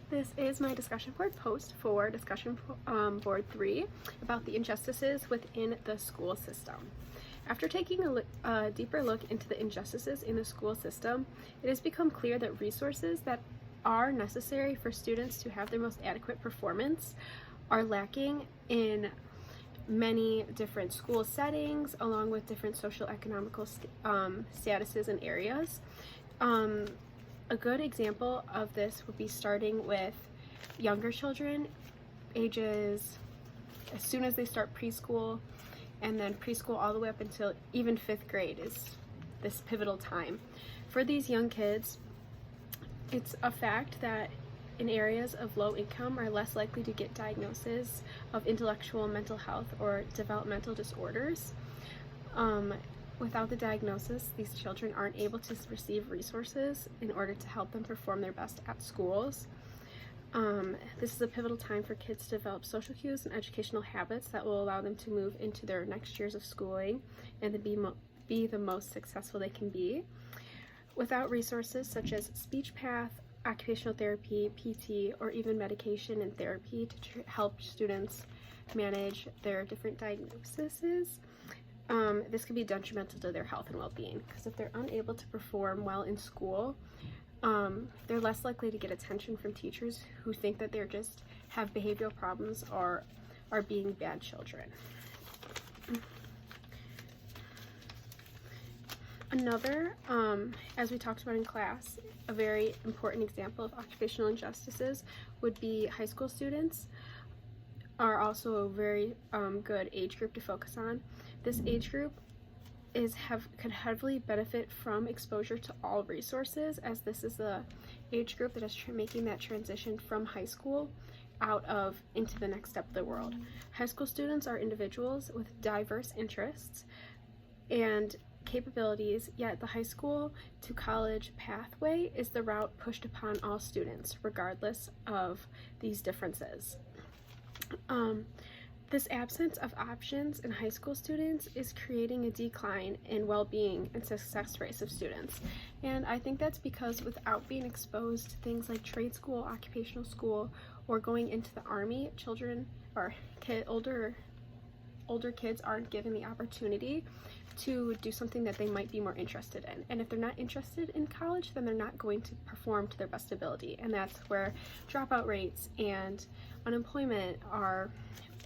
This is my discussion board post for discussion board 3 about the injustices within the school system. After taking a deeper look into the injustices in the school system, it has become clear that resources that are necessary for students to have their most adequate performance are lacking in many different school settings, along with different social economical statuses and areas. A good example of this would be starting with younger children, ages as soon as they start preschool, and then preschool all the way up until even 5th grade is this pivotal time. For these young kids, it's a fact that in areas of low income are less likely to get diagnoses of intellectual, mental health, or developmental disorders. Without the diagnosis, these children aren't able to receive resources in order to help them perform their best at schools. This is a pivotal time for kids to develop social cues and educational habits that will allow them to move into their next years of schooling and to be the most successful they can be. Without resources such as speech path, occupational therapy, PT, or even medication and therapy to help students manage their different diagnoses, this can be detrimental to their health and well-being, because if they're unable to perform well in school, they're less likely to get attention from teachers who think that they're just have behavioral problems or are being bad children. Another, as we talked about in class, a very important example of occupational injustices would be high school students are also a very good age group to focus on. This age group could heavily benefit from exposure to all resources, as this is the age group that is making that transition from high school into the next step of the world. High school students are individuals with diverse interests and capabilities, yet the high school to college pathway is the route pushed upon all students, regardless of these differences. This absence of options in high school students is creating a decline in well-being and success rates of students. And I think that's because without being exposed to things like trade school, occupational school, or going into the army, children or older kids aren't given the opportunity to do something that they might be more interested in. And if they're not interested in college, then they're not going to perform to their best ability. And that's where dropout rates and unemployment are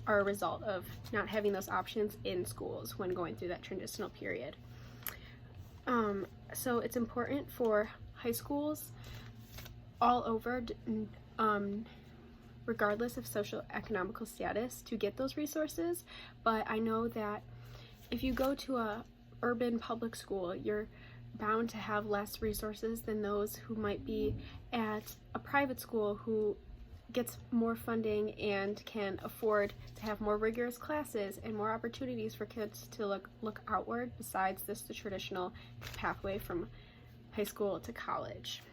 a result of not having those options in schools when going through that transitional period. So it's important for high schools all over, regardless of social economical status, to get those resources. But I know that if you go to a urban public school, you're bound to have less resources than those who might be at a private school who gets more funding and can afford to have more rigorous classes and more opportunities for kids to look outward besides the traditional pathway from high school to college.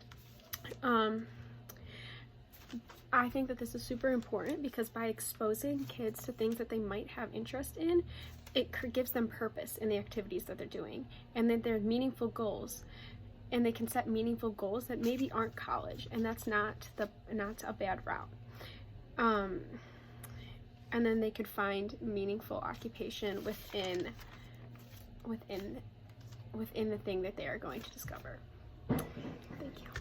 I think that this is super important because by exposing kids to things that they might have interest in, it gives them purpose in the activities that they're doing, and that they're meaningful goals, and they can set meaningful goals that maybe aren't college, and that's not a bad route. And then they could find meaningful occupation within the thing that they are going to discover. Thank you.